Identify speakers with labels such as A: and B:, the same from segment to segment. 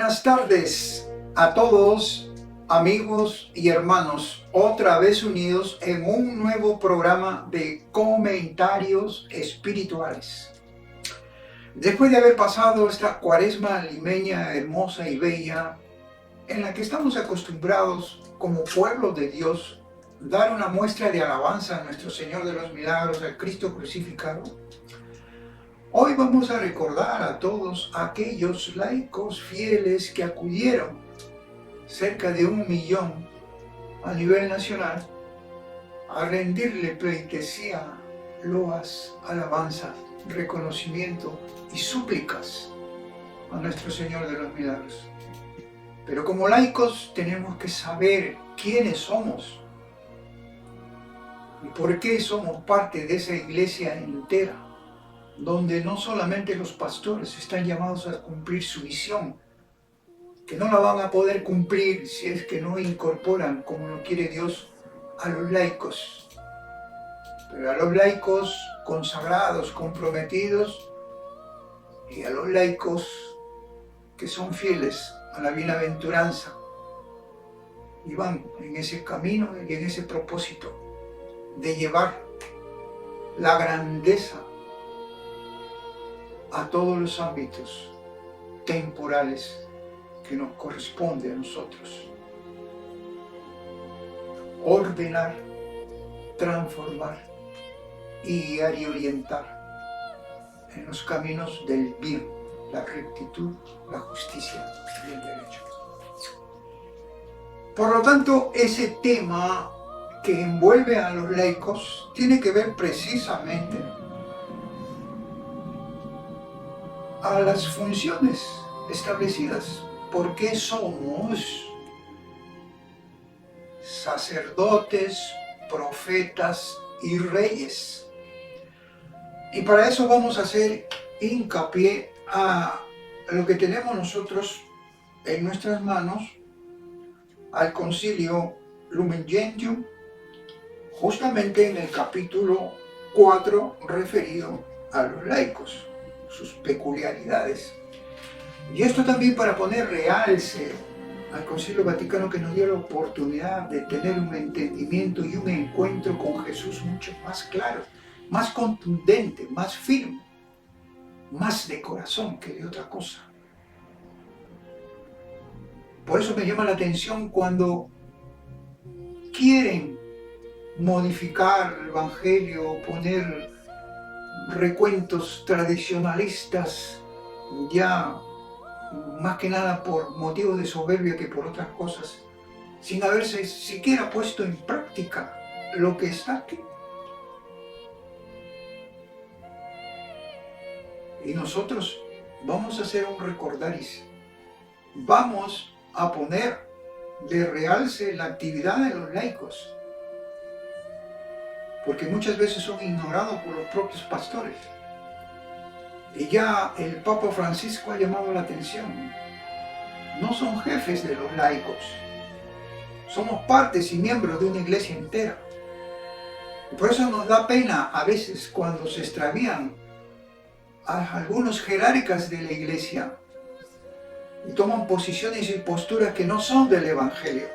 A: Buenas tardes a todos, amigos y hermanos, otra vez unidos en un nuevo programa de comentarios espirituales. Después de haber pasado esta cuaresma limeña hermosa y bella, en la que estamos acostumbrados como pueblo de Dios dar una muestra de alabanza a nuestro Señor de los Milagros, al Cristo crucificado, hoy vamos a recordar a todos aquellos laicos fieles que acudieron, cerca de 1 millón a nivel nacional, a rendirle pleitesía, loas, alabanza, reconocimiento y súplicas a nuestro Señor de los Milagros. Pero como laicos tenemos que saber quiénes somos y por qué somos parte de esa iglesia entera, donde no solamente los pastores están llamados a cumplir su misión, que no la van a poder cumplir si es que no incorporan, como lo quiere Dios, a los laicos. Pero a los laicos consagrados, comprometidos, y a los laicos que son fieles a la bienaventuranza y van en ese camino y en ese propósito de llevar la grandeza a todos los ámbitos temporales que nos corresponde a nosotros. Ordenar, transformar y guiar y orientar en los caminos del bien, la rectitud, la justicia y el derecho. Por lo tanto, ese tema que envuelve a los laicos tiene que ver precisamente a las funciones establecidas. ¿Por qué somos sacerdotes, profetas y reyes? Y para eso vamos a hacer hincapié a lo que tenemos nosotros en nuestras manos, al Concilio Lumen Gentium, justamente en el capítulo 4 referido a los laicos, sus peculiaridades. Y esto también para poner realce al Concilio Vaticano, que nos dio la oportunidad de tener un entendimiento y un encuentro con Jesús mucho más claro, más contundente, más firme, más de corazón que de otra cosa. Por eso me llama la atención cuando quieren modificar el Evangelio, poner recuentos tradicionalistas, ya más que nada por motivos de soberbia que por otras cosas, sin haberse siquiera puesto en práctica lo que está aquí. Y nosotros vamos a hacer un recordaris, vamos a poner de realce la actividad de los laicos, porque muchas veces son ignorados por los propios pastores. Y ya el Papa Francisco ha llamado la atención. No son jefes de los laicos. Somos partes y miembros de una iglesia entera. Y por eso nos da pena a veces cuando se extravían a algunos jerarcas de la iglesia y toman posiciones y posturas que no son del Evangelio.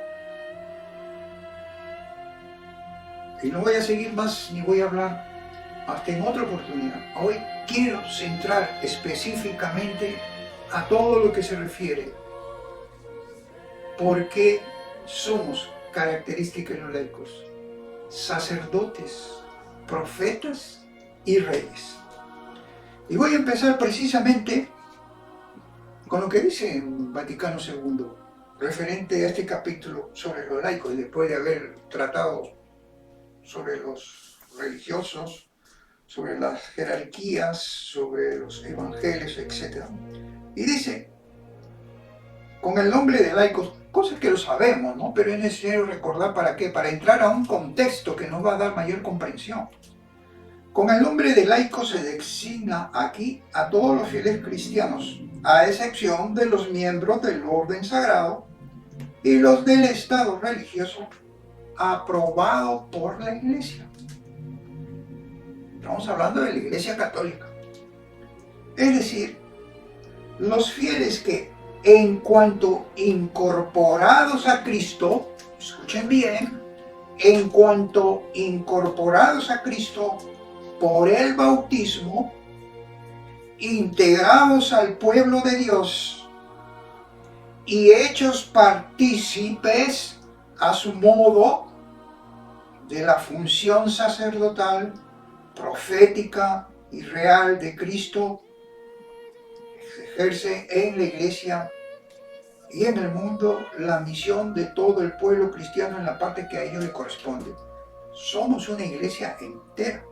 A: Y no voy a seguir más ni voy a hablar hasta en otra oportunidad. Hoy quiero centrar específicamente a todo lo que se refiere por qué somos características de los laicos, sacerdotes, profetas y reyes. Y voy a empezar precisamente con lo que dice Vaticano II, referente a este capítulo sobre los laicos, después de haber tratado sobre los religiosos, sobre las jerarquías, sobre los evangelios, etc. Y dice, con el nombre de laicos, cosas que lo sabemos, ¿no? Pero es necesario recordar para qué, para entrar a un contexto que nos va a dar mayor comprensión. Con el nombre de laicos se designa aquí a todos los fieles cristianos, a excepción de los miembros del orden sagrado y los del estado religioso aprobado por la Iglesia. Estamos hablando de la Iglesia Católica. Es decir, los fieles que en cuanto incorporados a Cristo, escuchen bien, en cuanto incorporados a Cristo por el bautismo, integrados al pueblo de Dios y hechos partícipes a su modo de la función sacerdotal, profética y real de Cristo, ejerce en la iglesia y en el mundo la misión de todo el pueblo cristiano en la parte que a ellos le corresponde. Somos una iglesia entera.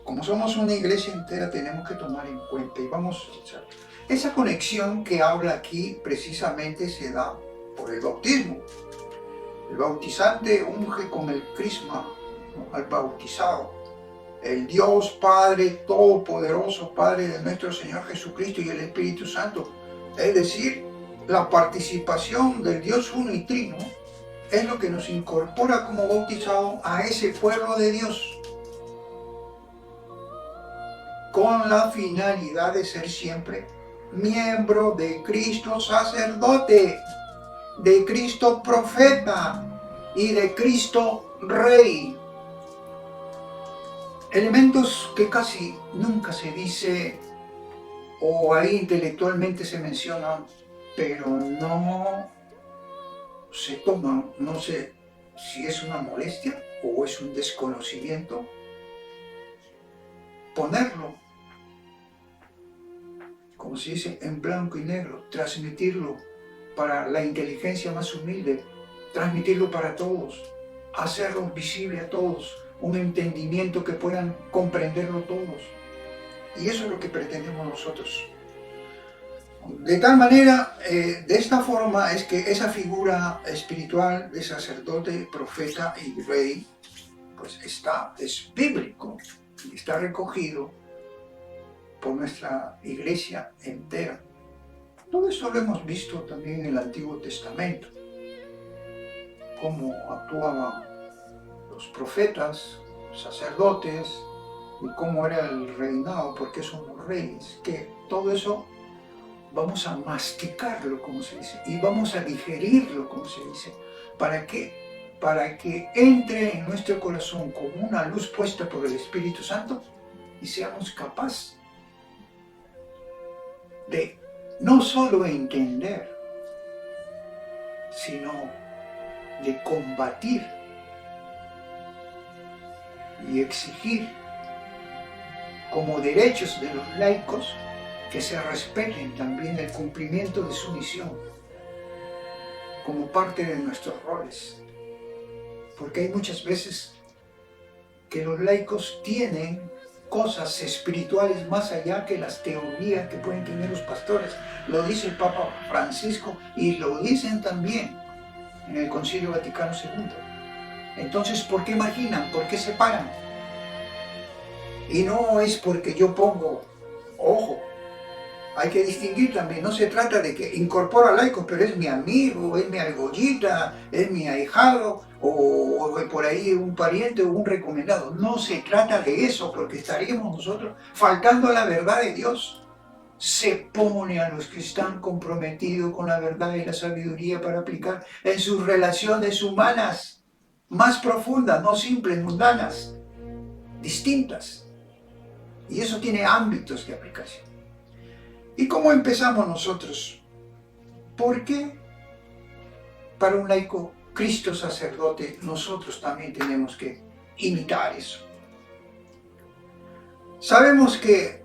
A: Como somos una iglesia entera, tenemos que tomar en cuenta y vamos a echar. Esa conexión que habla aquí precisamente se da por el bautismo. El bautizante unge con el crisma, ¿no?, al bautizado. El Dios Padre Todopoderoso, Padre de nuestro Señor Jesucristo y el Espíritu Santo, es decir, la participación del Dios uno y trino, es lo que nos incorpora como bautizados a ese pueblo de Dios, con la finalidad de ser siempre miembro de Cristo sacerdote, de Cristo profeta y de Cristo rey. Elementos que casi nunca se dice o ahí intelectualmente se mencionan, pero no se toman, no sé si es una molestia o es un desconocimiento, ponerlo, como se dice, en blanco y negro, transmitirlo para la inteligencia más humilde, transmitirlo para todos, hacerlo visible a todos, un entendimiento que puedan comprenderlo todos. Y eso es lo que pretendemos nosotros. De tal manera, de esta forma es que esa figura espiritual de sacerdote, profeta y rey, pues es bíblico y está recogido por nuestra iglesia entera. Todo esto lo hemos visto también en el Antiguo Testamento, cómo actuaban los profetas, sacerdotes, y cómo era el reinado, porque somos reyes, que todo eso vamos a masticarlo, como se dice, y vamos a digerirlo, como se dice. ¿Para qué? Para que entre en nuestro corazón como una luz puesta por el Espíritu Santo y seamos capaces de no solo entender, sino de combatir y exigir como derechos de los laicos que se respeten también el cumplimiento de su misión como parte de nuestros roles. Porque hay muchas veces que los laicos tienen cosas espirituales más allá que las teorías que pueden tener los pastores. Lo dice el Papa Francisco y lo dicen también en el Concilio Vaticano II. Entonces, ¿por qué marginan? ¿Por qué separan? Y no es porque yo pongo, ojo, hay que distinguir también, no se trata de que incorpora laicos, pero es mi amigo, es mi argollita, es mi ahijado, o por ahí un pariente o un recomendado. No se trata de eso, porque estaríamos nosotros faltando a la verdad de Dios. Se pone a los que están comprometidos con la verdad y la sabiduría para aplicar en sus relaciones humanas más profundas, no simples, mundanas, distintas. Y eso tiene ámbitos de aplicación. ¿Y cómo empezamos nosotros? Porque para un laico, Cristo sacerdote, nosotros también tenemos que imitar eso. Sabemos que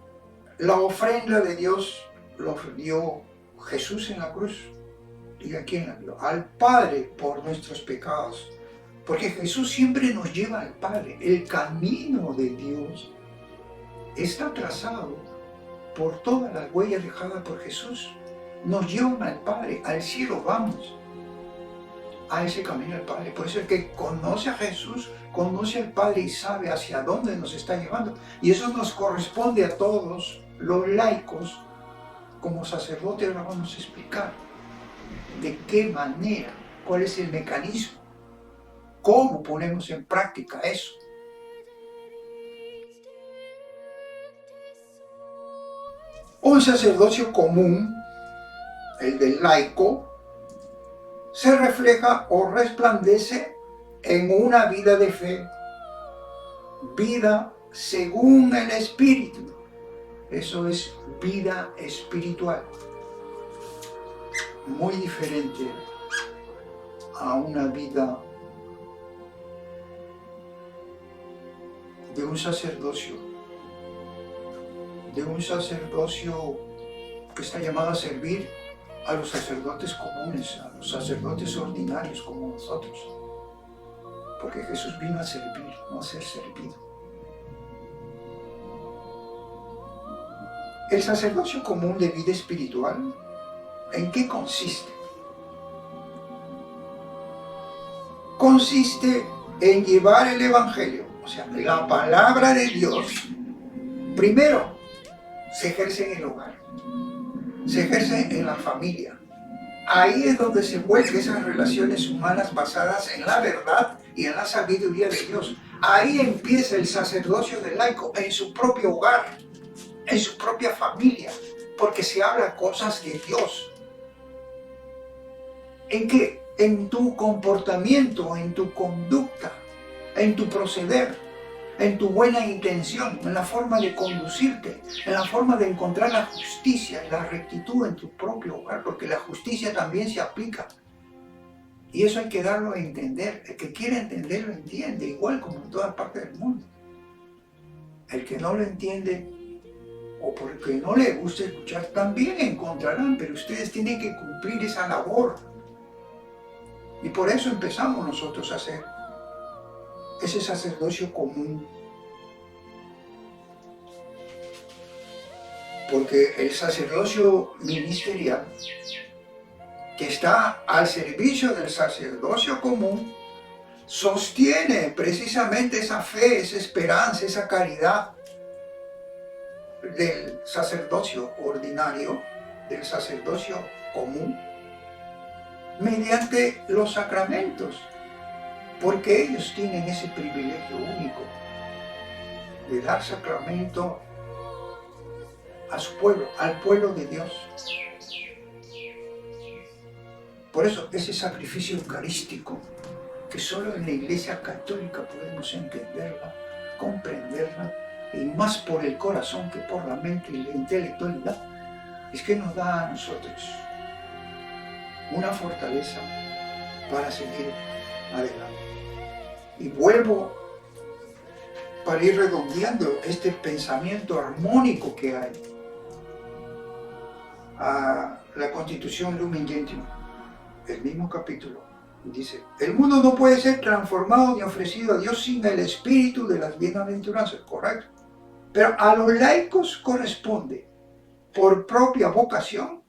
A: la ofrenda de Dios lo dio Jesús en la cruz. ¿Y a quién la dio? Al Padre por nuestros pecados. Porque Jesús siempre nos lleva al Padre. El camino de Dios está trazado por todas las huellas dejadas por Jesús. Nos llevan al Padre, al cielo vamos, a ese camino al Padre. Por eso el que conoce a Jesús, conoce al Padre y sabe hacia dónde nos está llevando. Y eso nos corresponde a todos los laicos. Como sacerdotes ahora vamos a explicar de qué manera, cuál es el mecanismo, cómo ponemos en práctica eso. Un sacerdocio común el del laico, se refleja o resplandece en una vida de fe, vida según el Espíritu. Eso es vida espiritual, muy diferente a una vida de un sacerdocio que está llamado a servir a los sacerdotes comunes, a los sacerdotes ordinarios como nosotros. Porque Jesús vino a servir, no a ser servido. El sacerdocio común de vida espiritual, ¿en qué consiste? Consiste en llevar el Evangelio, o sea, la palabra de Dios, primero se ejerce en el hogar, se ejerce en la familia. Ahí es donde se vuelven esas relaciones humanas basadas en la verdad y en la sabiduría de Dios. Ahí empieza el sacerdocio del laico, en su propio hogar, en su propia familia, porque se habla cosas de Dios. ¿En qué? En tu comportamiento, en tu conducta, en tu proceder, en tu buena intención, en la forma de conducirte, en la forma de encontrar la justicia y la rectitud en tu propio hogar, porque la justicia también se aplica. Y eso hay que darlo a entender. El que quiere entender lo entiende, igual como en toda parte del mundo. El que no lo entiende, o porque no le gusta escuchar, también encontrarán, pero ustedes tienen que cumplir esa labor. Y por eso empezamos nosotros a hacer ese sacerdocio común. Porque el sacerdocio ministerial, que está al servicio del sacerdocio común, sostiene precisamente esa fe, esa esperanza, esa caridad del sacerdocio ordinario, del sacerdocio común, mediante los sacramentos, porque ellos tienen ese privilegio único de dar sacramento a su pueblo, al pueblo de Dios. Por eso ese sacrificio eucarístico, que solo en la Iglesia Católica podemos entenderla, comprenderla, y más por el corazón que por la mente y la intelectualidad, es que nos da a nosotros una fortaleza para seguir adelante. Y vuelvo para ir redondeando este pensamiento armónico que hay a la Constitución Lumen Gentium, el mismo capítulo, dice: el mundo no puede ser transformado ni ofrecido a Dios sin el espíritu de las bienaventuranzas, correcto. Pero a los laicos corresponde, por propia vocación,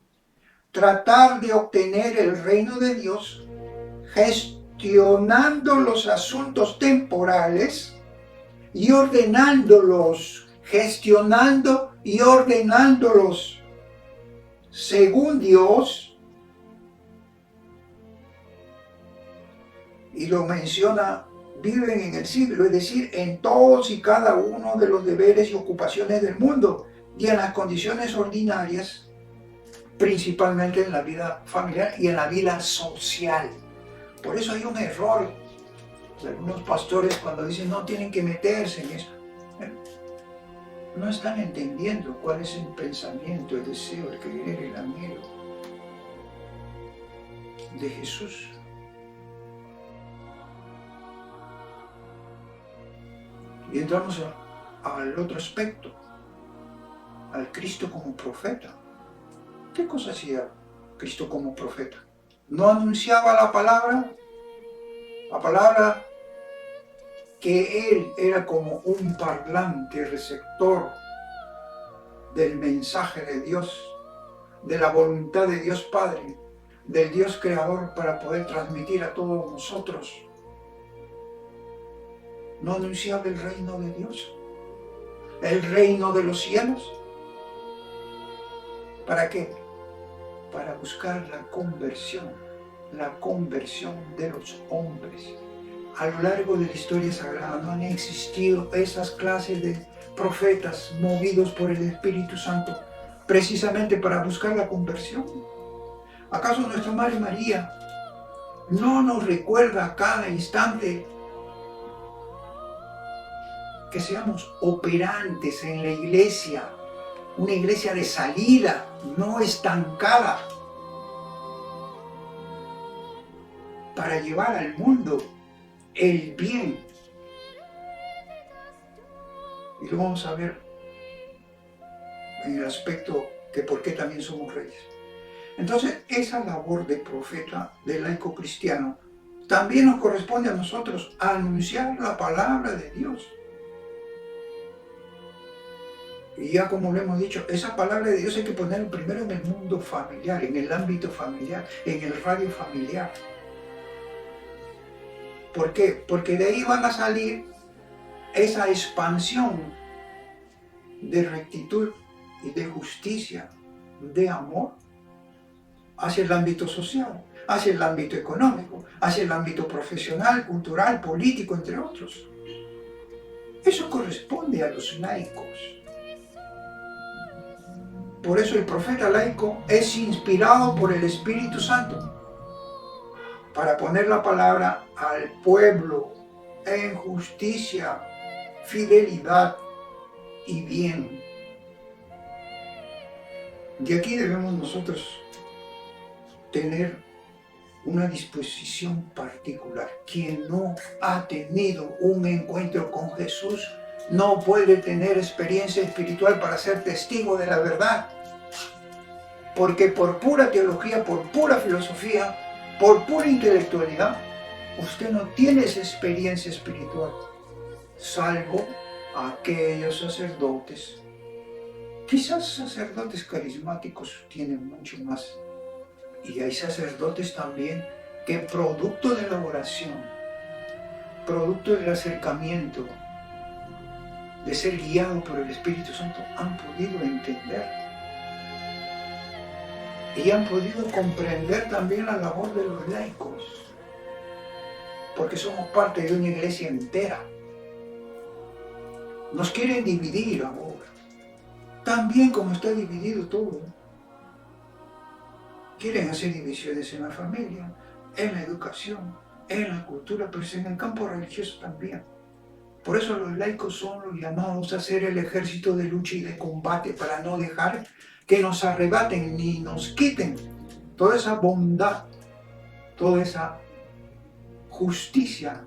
A: tratar de obtener el reino de Dios gestionando los asuntos temporales y ordenándolos, gestionando y ordenándolos según Dios. Y lo menciona: viven en el siglo, es decir, en todos y cada uno de los deberes y ocupaciones del mundo y en las condiciones ordinarias, principalmente en la vida familiar y en la vida social. Por eso hay un error de algunos pastores cuando dicen no tienen que meterse en eso. No están entendiendo cuál es el pensamiento, el deseo, el querer, el anhelo de Jesús. Y entramos al otro aspecto, al Cristo como profeta. ¿Qué cosa hacía Cristo como profeta? ¿No anunciaba la palabra? La palabra que Él era como un parlante receptor del mensaje de Dios, de la voluntad de Dios Padre, del Dios Creador, para poder transmitir a todos nosotros. ¿No anunciaba el reino de Dios? ¿El reino de los cielos? ¿Para qué? Para buscar la conversión de los hombres. A lo largo de la historia sagrada no han existido esas clases de profetas movidos por el Espíritu Santo precisamente para buscar la conversión. ¿Acaso nuestra Madre María no nos recuerda a cada instante que seamos operantes en la iglesia, una iglesia de salida, no estancada, para llevar al mundo el bien? Y lo vamos a ver en el aspecto que por qué también somos reyes. Entonces, esa labor de profeta, de laico cristiano, también nos corresponde a nosotros anunciar la palabra de Dios. Y ya como lo hemos dicho, esa palabra de Dios hay que ponerla primero en el mundo familiar, en el ámbito familiar, en el radio familiar. ¿Por qué? Porque de ahí van a salir esa expansión de rectitud y de justicia, de amor, hacia el ámbito social, hacia el ámbito económico, hacia el ámbito profesional, cultural, político, entre otros. Eso corresponde a los laicos. Por eso el profeta laico es inspirado por el Espíritu Santo para poner la palabra al pueblo en justicia, fidelidad y bien. De aquí debemos nosotros tener una disposición particular. Quien no ha tenido un encuentro con Jesús no puede tener experiencia espiritual para ser testigo de la verdad. Porque por pura teología, por pura filosofía, por pura intelectualidad, usted no tiene esa experiencia espiritual, salvo aquellos sacerdotes. Quizás sacerdotes carismáticos tienen mucho más. Y hay sacerdotes también que producto de la oración, producto del acercamiento, de ser guiado por el Espíritu Santo, han podido entender y han podido comprender también la labor de los laicos, porque somos parte de una iglesia entera. Nos quieren dividir ahora, también como está dividido todo. Quieren hacer divisiones en la familia, en la educación, en la cultura, pero en el campo religioso también. Por eso los laicos son los llamados a hacer el ejército de lucha y de combate para no dejar que nos arrebaten ni nos quiten toda esa bondad, toda esa justicia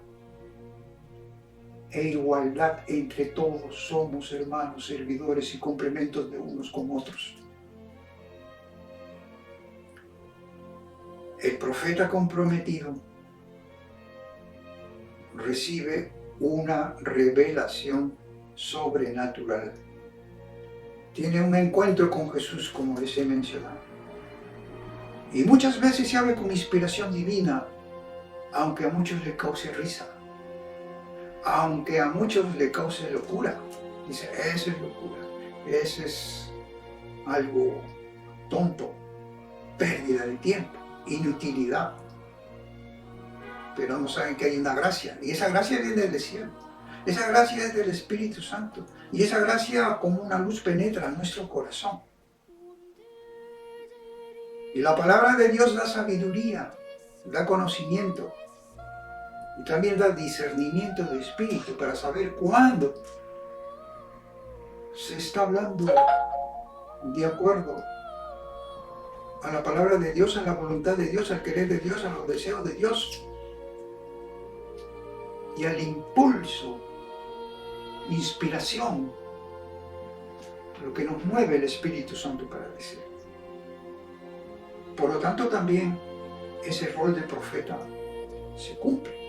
A: e igualdad entre todos. Somos hermanos, servidores y complementos de unos con otros. El profeta comprometido recibe una revelación sobrenatural. Tiene un encuentro con Jesús, como les he mencionado. Y muchas veces se habla con inspiración divina, aunque a muchos le cause risa, aunque a muchos le cause locura. Dice, eso es locura, eso es algo tonto, pérdida de tiempo, inutilidad. Pero no saben que hay una gracia, y esa gracia viene del cielo, esa gracia es del Espíritu Santo, y esa gracia como una luz penetra en nuestro corazón. Y la palabra de Dios da sabiduría, da conocimiento, y también da discernimiento de espíritu para saber cuándo se está hablando de acuerdo a la palabra de Dios, a la voluntad de Dios, al querer de Dios, a los deseos de Dios y al impulso, inspiración, lo que nos mueve el Espíritu Santo para decir. Por lo tanto, también ese rol de profeta se cumple.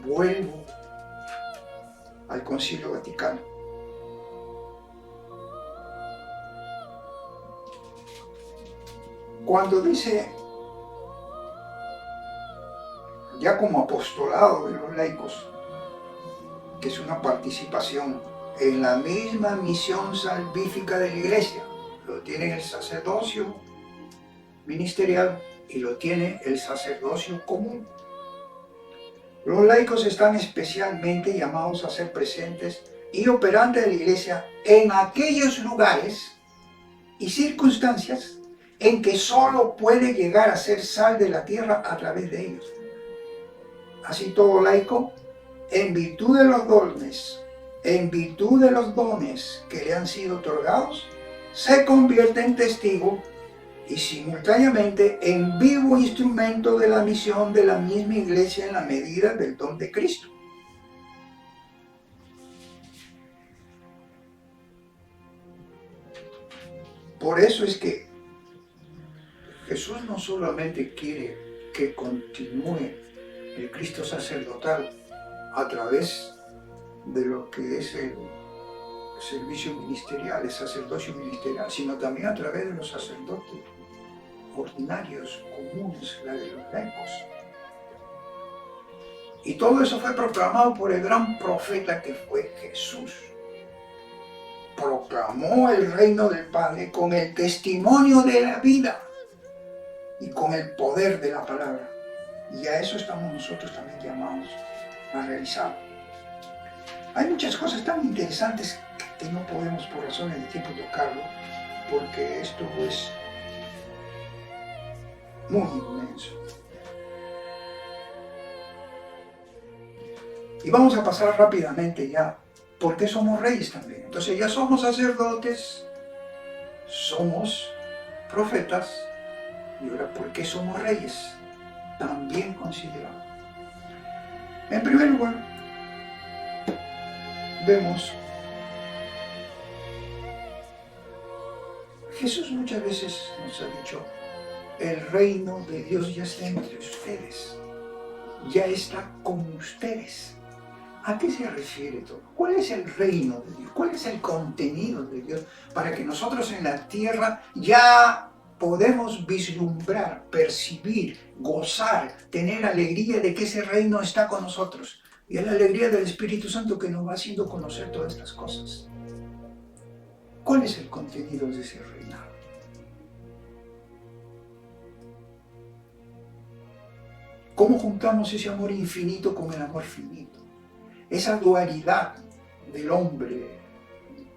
A: Vuelvo al Concilio Vaticano. Cuando dice, ya como apostolado de los laicos, que es una participación en la misma misión salvífica de la Iglesia, lo tiene el sacerdocio ministerial y lo tiene el sacerdocio común. Los laicos están especialmente llamados a ser presentes y operantes de la Iglesia en aquellos lugares y circunstancias en que solo puede llegar a ser sal de la tierra a través de ellos. Así todo laico, en virtud de los dones que le han sido otorgados, se convierte en testigo y simultáneamente en vivo instrumento de la misión de la misma Iglesia en la medida del don de Cristo. Por eso es que Jesús no solamente quiere que continúe el Cristo sacerdotal a través de lo que es el servicio ministerial, el sacerdocio ministerial, sino también a través de los sacerdotes ordinarios, comunes, la de los laicos. Y todo eso fue proclamado por el gran profeta que fue Jesús. Proclamó el reino del Padre con el testimonio de la vida y con el poder de la palabra. Y a eso estamos nosotros también llamados a realizar. Hay muchas cosas tan interesantes que no podemos por razones de tiempo tocarlo, porque esto es muy inmenso. Y vamos a pasar rápidamente ya, porque somos reyes también. Entonces ya somos sacerdotes, somos profetas, y ahora ¿por qué somos reyes? También consideramos. En primer lugar, vemos, Jesús muchas veces nos ha dicho, el reino de Dios ya está entre ustedes, ya está con ustedes. ¿A qué se refiere todo? ¿Cuál es el reino de Dios? ¿Cuál es el contenido de Dios? Para que nosotros en la tierra ya podemos vislumbrar, percibir, gozar, tener alegría de que ese reino está con nosotros. Y es la alegría del Espíritu Santo que nos va haciendo conocer todas estas cosas. ¿Cuál es el contenido de ese reinado? ¿Cómo juntamos ese amor infinito con el amor finito? Esa dualidad del hombre,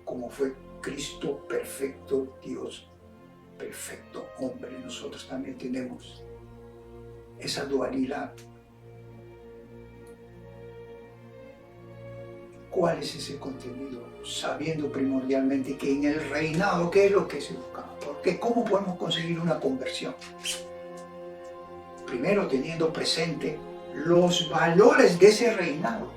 A: como fue Cristo perfecto Dios, perfecto hombre, nosotros también tenemos esa dualidad. ¿Cuál es ese contenido? Sabiendo primordialmente que en el reinado, ¿qué es lo que se busca? Porque ¿cómo podemos conseguir una conversión? Primero teniendo presente los valores de ese reinado.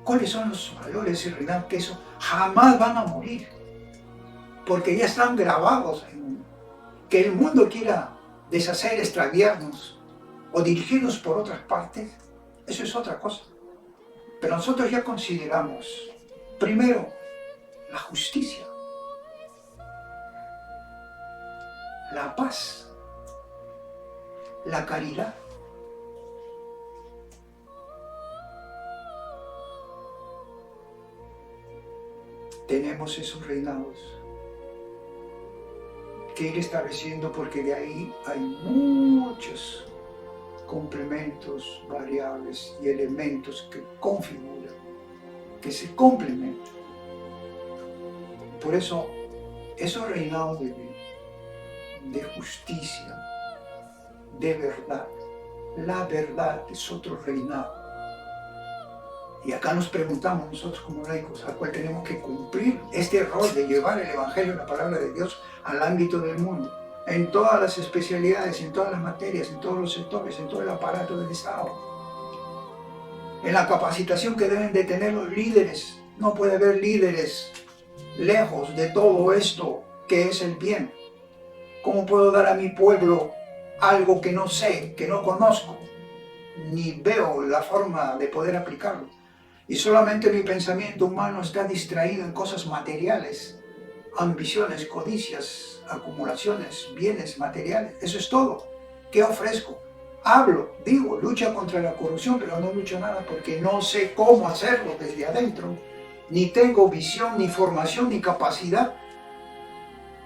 A: ¿Cuáles son los valores de ese reinado? Que eso jamás van a morir, porque ya están grabados. Que el mundo quiera deshacer, extraviarnos o dirigirnos por otras partes, eso es otra cosa. Pero nosotros ya consideramos, primero, la justicia, la paz, la caridad. Tenemos esos reinados que ir estableciendo, porque de ahí hay muchos complementos, variables y elementos que configuran, que se complementan. Por eso, esos reinados de justicia, de verdad, la verdad es otro reinado. Y acá nos preguntamos nosotros como laicos, ¿a cuál tenemos que cumplir este rol de llevar el Evangelio, la palabra de Dios, al ámbito del mundo? En todas las especialidades, en todas las materias, en todos los sectores, en todo el aparato del Estado. En la capacitación que deben de tener los líderes. No puede haber líderes lejos de todo esto que es el bien. ¿Cómo puedo dar a mi pueblo algo que no sé, que no conozco, ni veo la forma de poder aplicarlo? Y solamente mi pensamiento humano está distraído en cosas materiales, ambiciones, codicias, acumulaciones, bienes materiales. Eso es todo. ¿Qué ofrezco? Hablo, digo, lucha contra la corrupción, pero no lucho nada porque no sé cómo hacerlo desde adentro. Ni tengo visión, ni formación, ni capacidad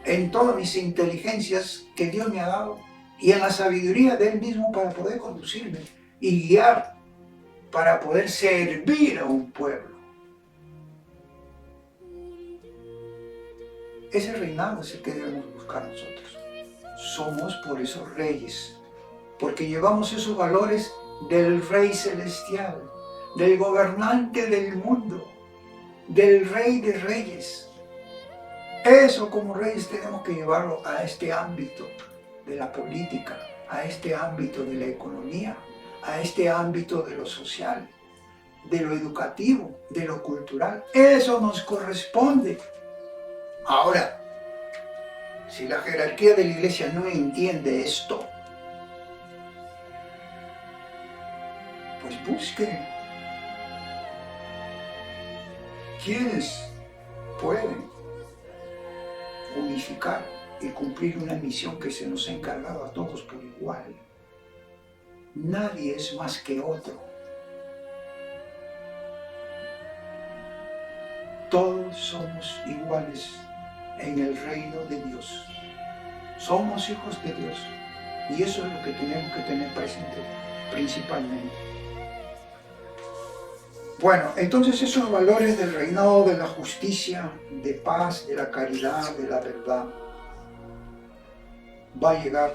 A: en todas mis inteligencias que Dios me ha dado y en la sabiduría de Él mismo para poder conducirme y guiar, para poder servir a un pueblo. Ese reinado es el que debemos buscar nosotros. Somos por eso reyes, porque llevamos esos valores del Rey Celestial, del gobernante del mundo, del Rey de Reyes. Eso como reyes tenemos que llevarlo a este ámbito de la política, a este ámbito de la economía, a este ámbito de lo social, de lo educativo, de lo cultural. Eso nos corresponde. Ahora, si la jerarquía de la iglesia no entiende esto, pues busquen quienes pueden unificar y cumplir una misión que se nos ha encargado a todos por igual. Nadie es más que otro. Todos somos iguales en el reino de Dios. Somos hijos de Dios. Y eso es lo que tenemos que tener presente principalmente. Bueno, entonces esos valores del reinado, de la justicia, de paz, de la caridad, de la verdad, va a llegar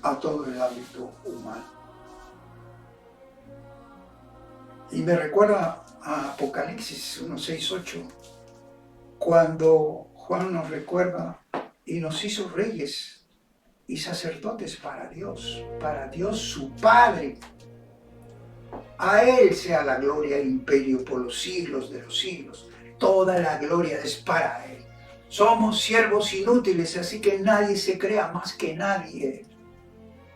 A: a todo el ámbito humano. Y me recuerda a Apocalipsis 1, 6, 8, cuando Juan nos recuerda y nos hizo reyes y sacerdotes para Dios su Padre. A Él sea la gloria e imperio por los siglos de los siglos. Toda la gloria es para Él. Somos siervos inútiles, así que nadie se crea más que nadie.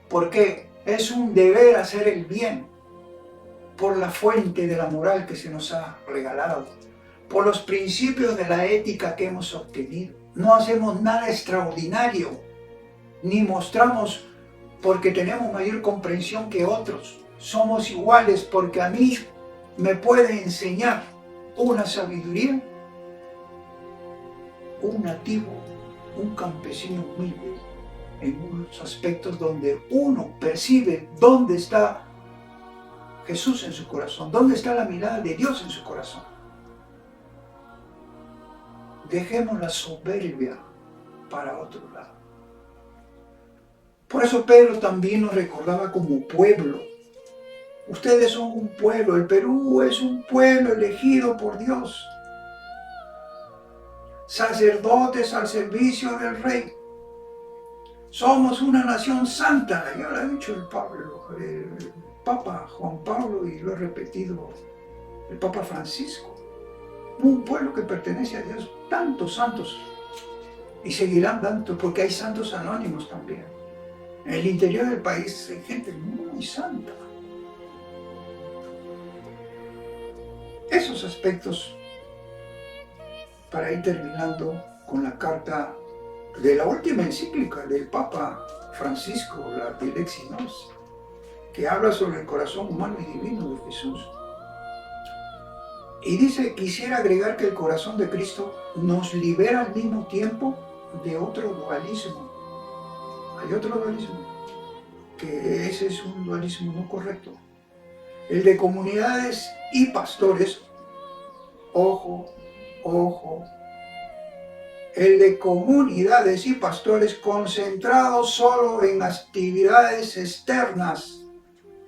A: Porque es un deber hacer el bien por la fuente de la moral que se nos ha regalado, por los principios de la ética que hemos obtenido. No hacemos nada extraordinario, ni mostramos porque tenemos mayor comprensión que otros. Somos iguales porque a mí me puede enseñar una sabiduría un nativo, un campesino humilde, en unos aspectos donde uno percibe dónde está Jesús en su corazón, dónde está la mirada de Dios en su corazón. Dejemos la soberbia para otro lado. Por eso Pedro también nos recordaba como pueblo. Ustedes son un pueblo, el Perú es un pueblo elegido por Dios. Sacerdotes al servicio del Rey. Somos una nación santa, ya lo ha dicho el Papa Juan Pablo y lo ha repetido el Papa Francisco. Un pueblo que pertenece a Dios, tantos santos, y seguirán dando, porque hay santos anónimos también. En el interior del país hay gente muy santa. Esos aspectos, para ir terminando con la carta de la última encíclica del Papa Francisco, la Dilexi Nos, que habla sobre el corazón humano y divino de Jesús. Y dice, quisiera agregar que el corazón de Cristo nos libera al mismo tiempo de otro dualismo. Hay otro dualismo, que ese es un dualismo no correcto. El de comunidades y pastores, ojo, ojo, el de comunidades y pastores concentrados solo en actividades externas,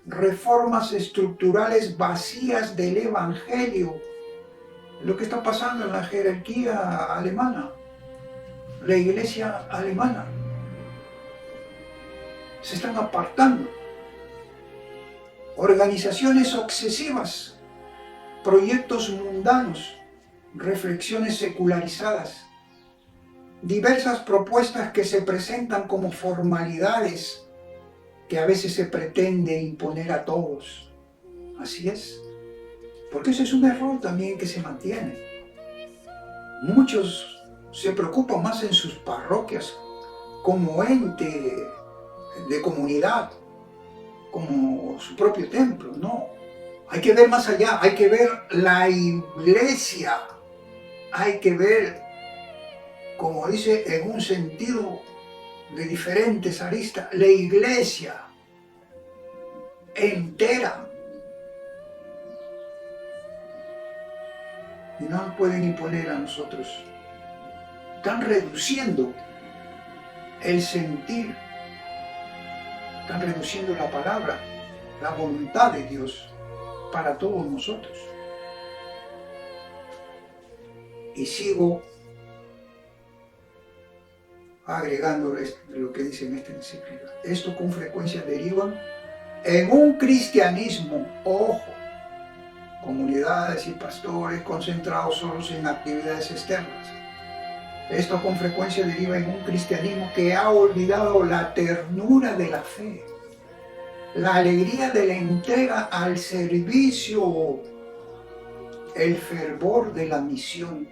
A: reformas estructurales vacías del Evangelio. Lo que está pasando en la jerarquía alemana, la iglesia alemana. Se están apartando. Organizaciones obsesivas, proyectos mundanos, reflexiones secularizadas, diversas propuestas que se presentan como formalidades que a veces se pretende imponer a todos. Así es, porque ese es un error también que se mantiene. Muchos se preocupan más en sus parroquias como ente de comunidad, como su propio templo. No, hay que ver más allá, hay que ver la iglesia, hay que ver, como dice en un sentido de diferentes aristas, la iglesia entera. Y no pueden imponer a nosotros están reduciendo el sentir, están reduciendo la palabra, la voluntad de Dios para todos nosotros. Y sigo agregando lo que dice en este encíclica. Esto con frecuencia deriva en un cristianismo, ojo, comunidades y pastores concentrados solos en actividades externas. Esto con frecuencia deriva en un cristianismo que ha olvidado la ternura de la fe, la alegría de la entrega al servicio, el fervor de la misión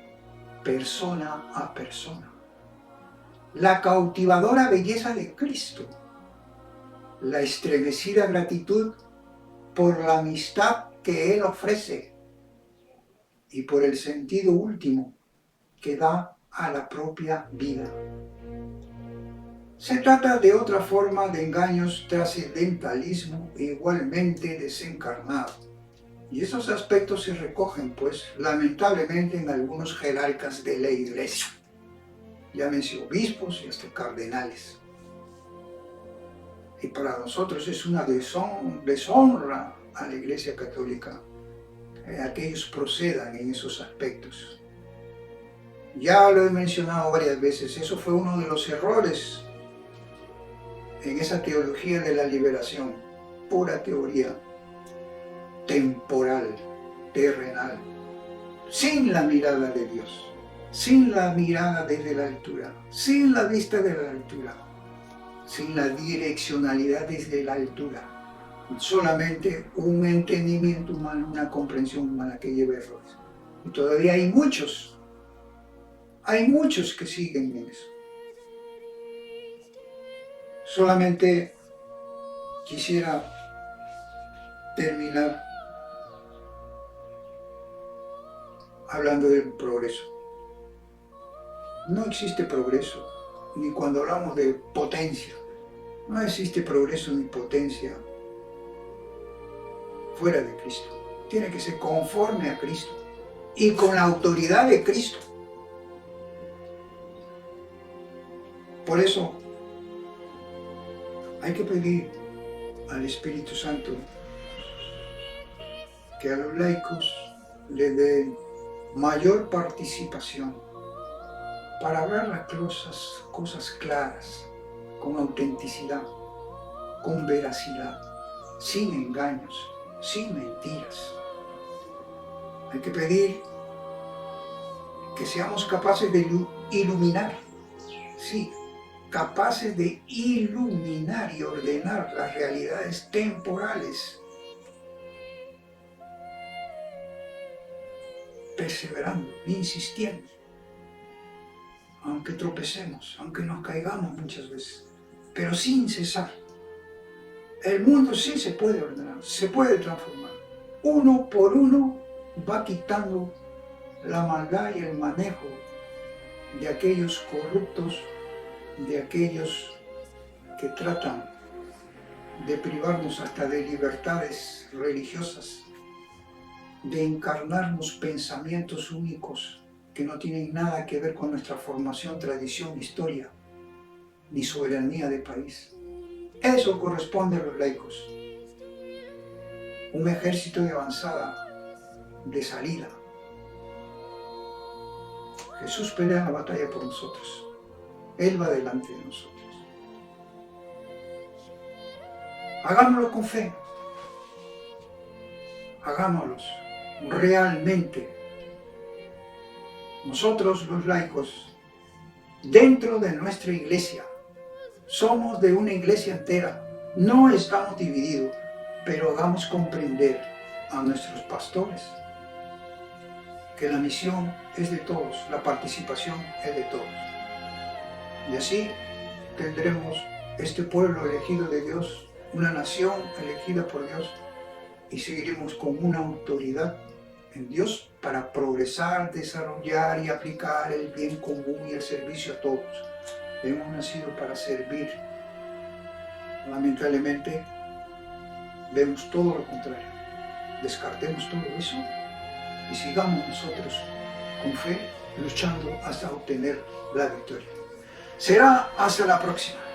A: persona a persona, la cautivadora belleza de Cristo, la estremecida gratitud por la amistad que Él ofrece y por el sentido último que da a la propia vida. Se trata de otra forma de engaños trascendentalismo igualmente desencarnado. Y esos aspectos se recogen, pues, lamentablemente en algunos jerarcas de la Iglesia, llámense obispos y hasta cardenales. Y para nosotros es una deshonra a la Iglesia Católica que aquellos procedan en esos aspectos. Ya lo he mencionado varias veces, eso fue uno de los errores en esa teología de la liberación, pura teoría temporal, terrenal, sin la mirada de Dios, sin la mirada desde la altura, sin la vista de la altura, sin la direccionalidad desde la altura, solamente un entendimiento humano, una comprensión humana que lleva errores. Y todavía hay muchos que siguen en eso. Solamente quisiera terminar hablando del progreso. No existe progreso, ni cuando hablamos de potencia. No existe progreso ni potencia fuera de Cristo. Tiene que ser conforme a Cristo y con la autoridad de Cristo. Por eso hay que pedir al Espíritu Santo que a los laicos le dé mayor participación para hablar las cosas claras, con autenticidad, con veracidad, sin engaños, sin mentiras. Hay que pedir que seamos capaces de iluminar, sí, capaces de iluminar y ordenar las realidades temporales, perseverando, insistiendo, aunque tropecemos, aunque nos caigamos muchas veces, pero sin cesar. El mundo sí se puede ordenar, se puede transformar. Uno por uno va quitando la maldad y el manejo de aquellos corruptos, de aquellos que tratan de privarnos hasta de libertades religiosas, de encarnarnos pensamientos únicos que no tienen nada que ver con nuestra formación, tradición, historia, ni soberanía de país. Eso corresponde a los laicos. Un ejército de avanzada, de salida. Jesús pelea la batalla por nosotros. Él va delante de nosotros. Hagámoslo con fe. Hagámoslo realmente. Nosotros los laicos, dentro de nuestra iglesia, somos de una iglesia entera. No estamos divididos, pero hagamos comprender a nuestros pastores que la misión es de todos, la participación es de todos. Y así tendremos este pueblo elegido de Dios, una nación elegida por Dios, y seguiremos con una autoridad en Dios para progresar, desarrollar y aplicar el bien común y el servicio a todos. Hemos nacido para servir. Lamentablemente, vemos todo lo contrario. Descartemos todo eso y sigamos nosotros con fe luchando hasta obtener la victoria. Será hasta la próxima.